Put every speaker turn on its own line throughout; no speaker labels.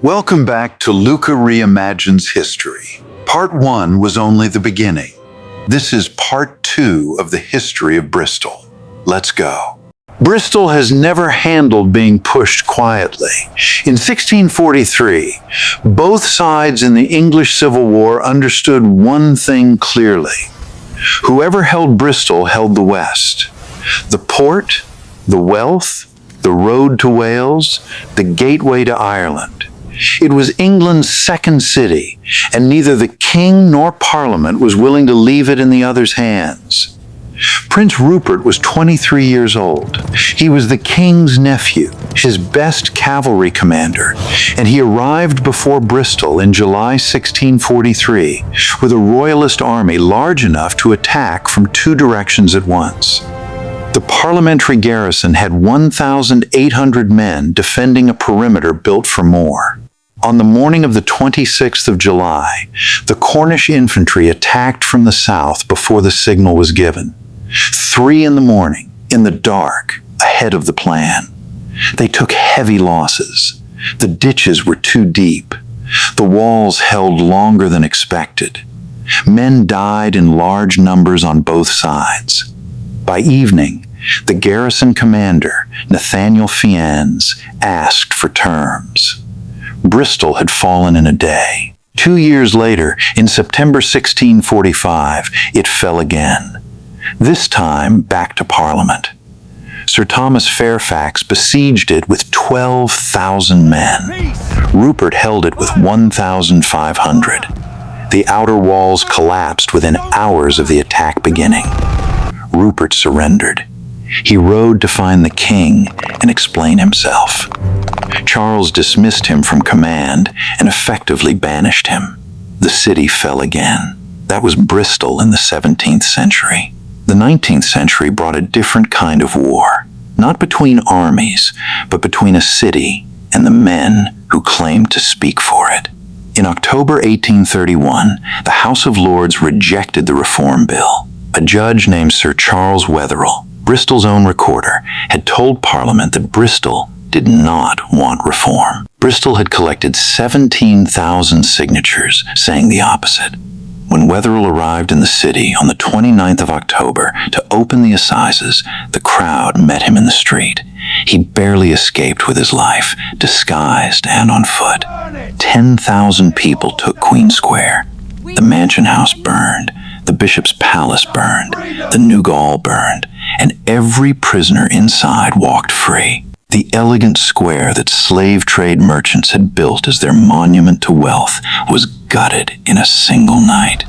Welcome back to Luca Reimagines History. Part 1 was only the beginning. This is Part 2 of the history of Bristol. Let's go. Bristol has never handled being pushed quietly. In 1643, both sides in the English Civil War understood one thing clearly. Whoever held Bristol held the West. The port, the wealth, the road to Wales, the gateway to Ireland. It was England's second city, and neither the king nor Parliament was willing to leave it in the other's hands. Prince Rupert was 23 years old. He was the king's nephew, his best cavalry commander, and he arrived before Bristol in July 1643 with a royalist army large enough to attack from two directions at once. The parliamentary garrison had 1,800 men defending a perimeter built for more. On the morning of the 26th of July, the Cornish infantry attacked from the south before the signal was given. 3 in the morning, in the dark, ahead of the plan. They took heavy losses. The ditches were too deep. The walls held longer than expected. Men died in large numbers on both sides. By evening, the garrison commander, Nathaniel Fiennes, asked for terms. Bristol had fallen in a day. 2 years later, in September 1645, it fell again. This time back to Parliament. Sir Thomas Fairfax besieged it with 12,000 men. Rupert held it with 1,500. The outer walls collapsed within hours of the attack beginning. Rupert surrendered. He rode to find the king and explain himself. Charles dismissed him from command and effectively banished him. The city fell again. That was Bristol in the 17th century. The 19th century brought a different kind of war, not between armies, but between a city and the men who claimed to speak for it. In October 1831, the House of Lords rejected the Reform Bill. A judge named Sir Charles Wetherell, Bristol's own recorder, had told Parliament that Bristol did not want reform. Bristol had collected 17,000 signatures saying the opposite. When Wetherell arrived in the city on the 29th of October to open the assizes, the crowd met him in the street. He barely escaped with his life, disguised and on foot. 10,000 people took Queen Square. The Mansion House burned, the Bishop's Palace burned, the New Gall burned, and every prisoner inside walked free. The elegant square that slave trade merchants had built as their monument to wealth was gutted in a single night.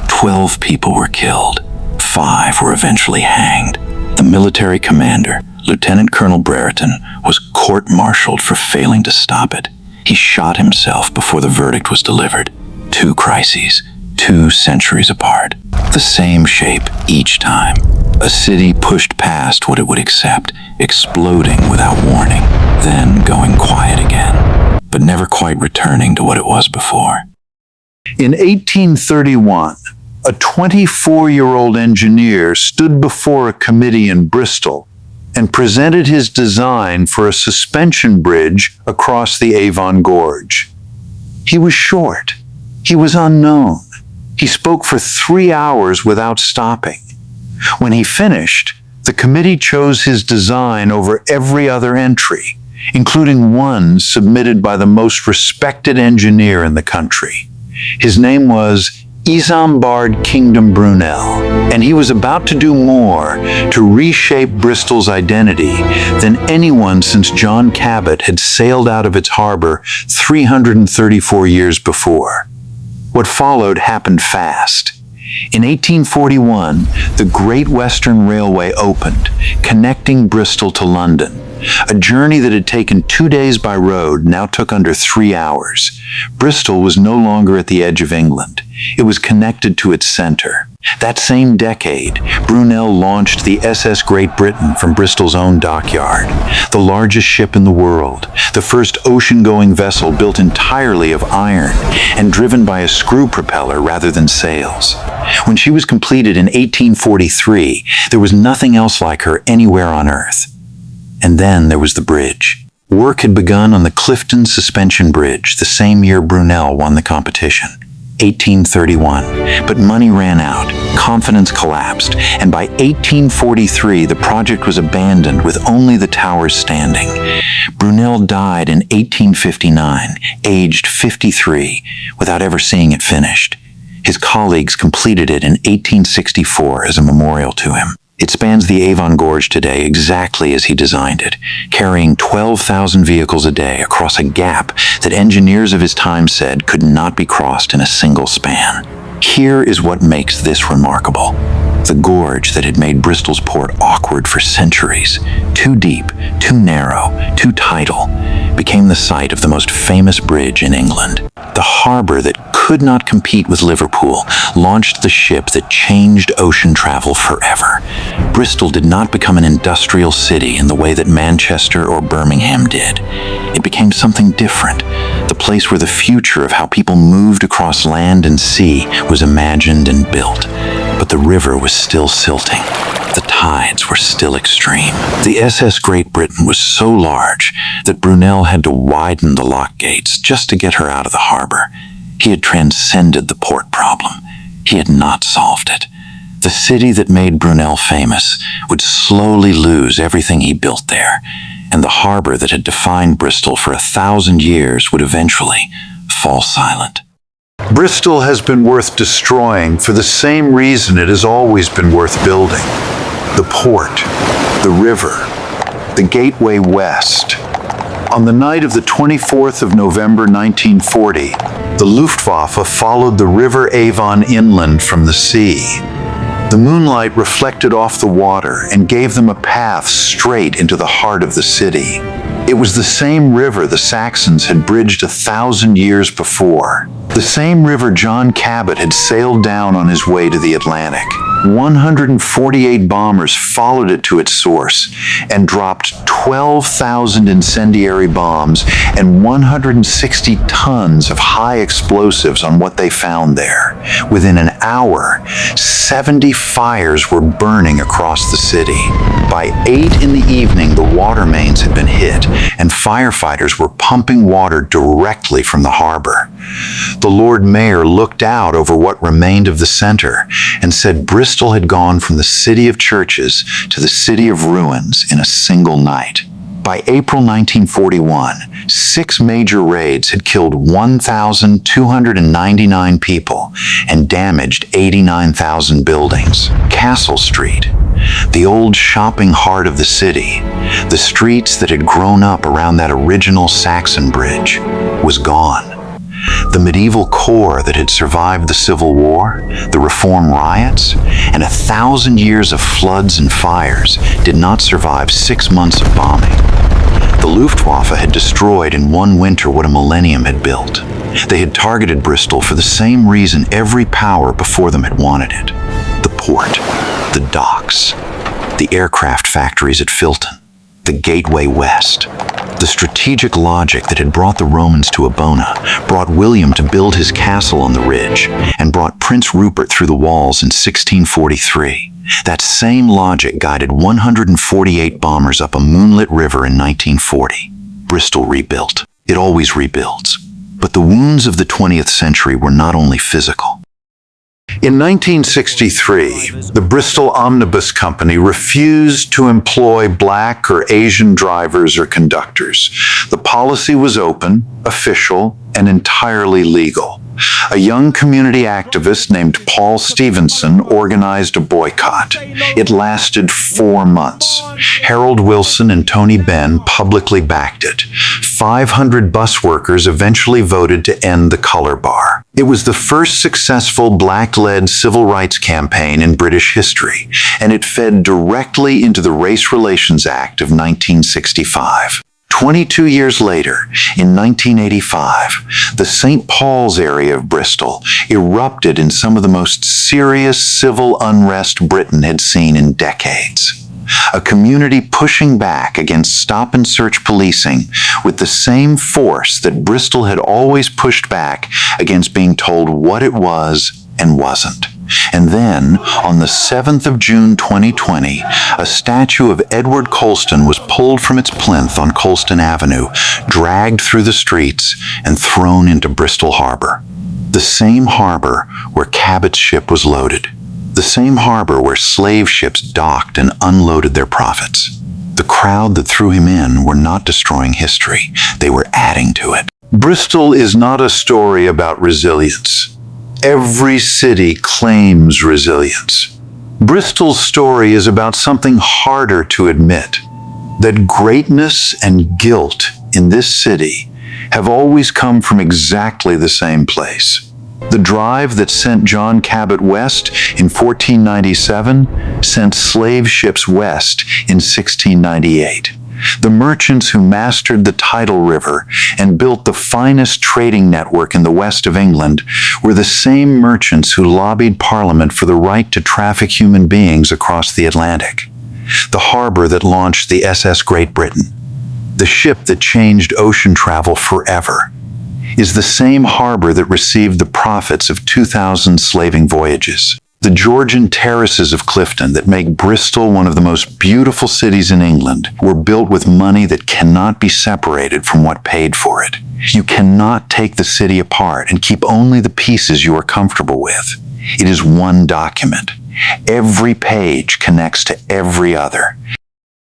12 people were killed. 5 were eventually hanged. The military commander, Lieutenant Colonel Brereton, was court-martialed for failing to stop it. He shot himself before the verdict was delivered. 2 crises, 2 centuries apart. The same shape each time. A city pushed past what it would accept, exploding without warning, then going quiet again, but never quite returning to what it was before. In 1831, a 24-year-old engineer stood before a committee in Bristol and presented his design for a suspension bridge across the Avon Gorge. He was short. He was unknown. He spoke for 3 hours without stopping. When he finished, the committee chose his design over every other entry, including one submitted by the most respected engineer in the country. His name was Isambard Kingdom Brunel, and he was about to do more to reshape Bristol's identity than anyone since John Cabot had sailed out of its harbor 334 years before. What followed happened fast. In 1841, the Great Western Railway opened, connecting Bristol to London. A journey that had taken 2 days by road now took under 3 hours. Bristol was no longer at the edge of England. It was connected to its center. That same decade, Brunel launched the SS Great Britain from Bristol's own dockyard, the largest ship in the world, the first ocean-going vessel built entirely of iron and driven by a screw propeller rather than sails. When she was completed in 1843, there was nothing else like her anywhere on Earth. And then there was the bridge. Work had begun on the Clifton Suspension Bridge the same year Brunel won the competition, 1831. But money ran out, confidence collapsed, and by 1843 the project was abandoned with only the towers standing. Brunel died in 1859, aged 53, without ever seeing it finished. His colleagues completed it in 1864 as a memorial to him. It spans the Avon Gorge today exactly as he designed it, carrying 12,000 vehicles a day across a gap that engineers of his time said could not be crossed in a single span. Here is what makes this remarkable. The gorge that had made Bristol's port awkward for centuries, too deep, too narrow, too tidal, became the site of the most famous bridge in England. The harbor that could not compete with Liverpool launched the ship that changed ocean travel forever. Bristol did not become an industrial city in the way that Manchester or Birmingham did. It became something different, the place where the future of how people moved across land and sea was imagined and built. But the river was still silting. The tides were still extreme. The SS Great Britain was so large that Brunel had to widen the lock gates just to get her out of the harbor. He had transcended the port problem. He had not solved it. The city that made Brunel famous would slowly lose everything he built there, and the harbor that had defined Bristol for 1,000 years would eventually fall silent. Bristol has been worth destroying for the same reason it has always been worth building. The port, the river, the gateway west. On the night of the 24th of November 1940, the Luftwaffe followed the River Avon inland from the sea. The moonlight reflected off the water and gave them a path straight into the heart of the city. It was the same river the Saxons had bridged 1,000 years before. The same river John Cabot had sailed down on his way to the Atlantic. 148 bombers followed it to its source and dropped 12,000 incendiary bombs and 160 tons of high explosives on what they found there. Within an hour, 70 fires were burning across the city. By 8 in the evening, the water mains had been hit, and firefighters were pumping water directly from the harbor. The Lord Mayor looked out over what remained of the center and said Bristol had gone from the city of churches to the city of ruins in a single night. By April 1941, 6 major raids had killed 1,299 people and damaged 89,000 buildings. Castle Street, the old shopping heart of the city, the streets that had grown up around that original Saxon bridge, was gone. The medieval core that had survived the Civil War, the Reform riots, and 1,000 years of floods and fires did not survive 6 months of bombing. The Luftwaffe had destroyed in one winter what a millennium had built. They had targeted Bristol for the same reason every power before them had wanted it. The port, the docks, the aircraft factories at Filton, the gateway west. The strategic logic that had brought the Romans to Abona, brought William to build his castle on the ridge, and brought Prince Rupert through the walls in 1643. That same logic guided 148 bombers up a moonlit river in 1940. Bristol rebuilt. It always rebuilds. But the wounds of the 20th century were not only physical. In 1963, the Bristol Omnibus Company refused to employ black or Asian drivers or conductors. The policy was open, official, and entirely legal. A young community activist named Paul Stevenson organized a boycott. It lasted 4 months. Harold Wilson and Tony Benn publicly backed it. 500 bus workers eventually voted to end the color bar. It was the first successful black-led civil rights campaign in British history, and it fed directly into the Race Relations Act of 1965. 22 years later, in 1985, the St. Paul's area of Bristol erupted in some of the most serious civil unrest Britain had seen in decades. A community pushing back against stop-and-search policing with the same force that Bristol had always pushed back against being told what it was and wasn't. And then, on the 7th of June 2020, a statue of Edward Colston was pulled from its plinth on Colston Avenue, dragged through the streets, and thrown into Bristol Harbor. The same harbor where Cabot's ship was loaded. The same harbor where slave ships docked and unloaded their profits. The crowd that threw him in were not destroying history. They were adding to it. Bristol is not a story about resilience. Every city claims resilience. Bristol's story is about something harder to admit, that greatness and guilt in this city have always come from exactly the same place. The drive that sent John Cabot west in 1497 sent slave ships west in 1698. The merchants who mastered the tidal river and built the finest trading network in the west of England were the same merchants who lobbied Parliament for the right to traffic human beings across the Atlantic. The harbor that launched the SS Great Britain, the ship that changed ocean travel forever, is the same harbor that received the profits of 2,000 slaving voyages. The Georgian terraces of Clifton that make Bristol one of the most beautiful cities in England were built with money that cannot be separated from what paid for it. You cannot take the city apart and keep only the pieces you are comfortable with. It is one document. Every page connects to every other.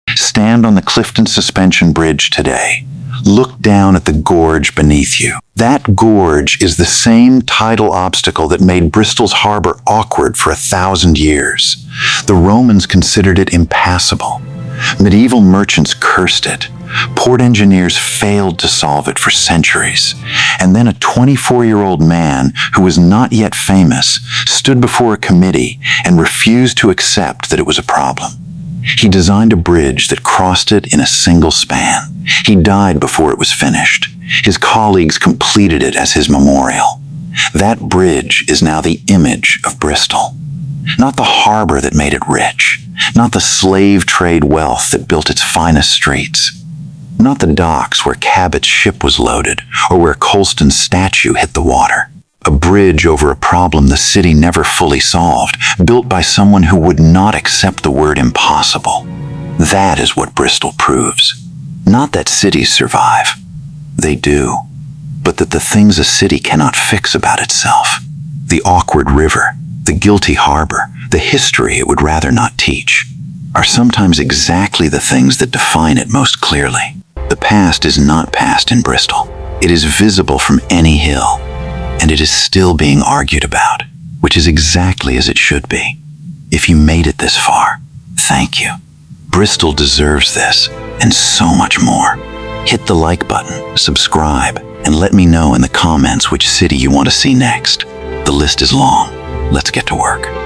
Stand on the Clifton Suspension Bridge today. Look down at the gorge beneath you. That gorge is the same tidal obstacle that made Bristol's harbor awkward for 1,000 years. The Romans considered it impassable. Medieval merchants cursed it. Port engineers failed to solve it for centuries. And then a 24-year-old man who was not yet famous stood before a committee and refused to accept that it was a problem. He designed a bridge that crossed it in a single span. He died before it was finished. His colleagues completed it as his memorial. That bridge is now the image of Bristol. Not the harbor that made it rich. Not the slave trade wealth that built its finest streets. Not the docks where Cabot's ship was loaded or where Colston's statue hit the water. A bridge over a problem the city never fully solved, built by someone who would not accept the word impossible. That is what Bristol proves. Not that cities survive. They do. But that the things a city cannot fix about itself, the awkward river, the guilty harbor, the history it would rather not teach, are sometimes exactly the things that define it most clearly. The past is not past in Bristol. It is visible from any hill. And it is still being argued about, which is exactly as it should be. If you made it this far, thank you. Bristol deserves this, and so much more. Hit the like button, subscribe, and let me know in the comments which city you want to see next. The list is long. Let's get to work.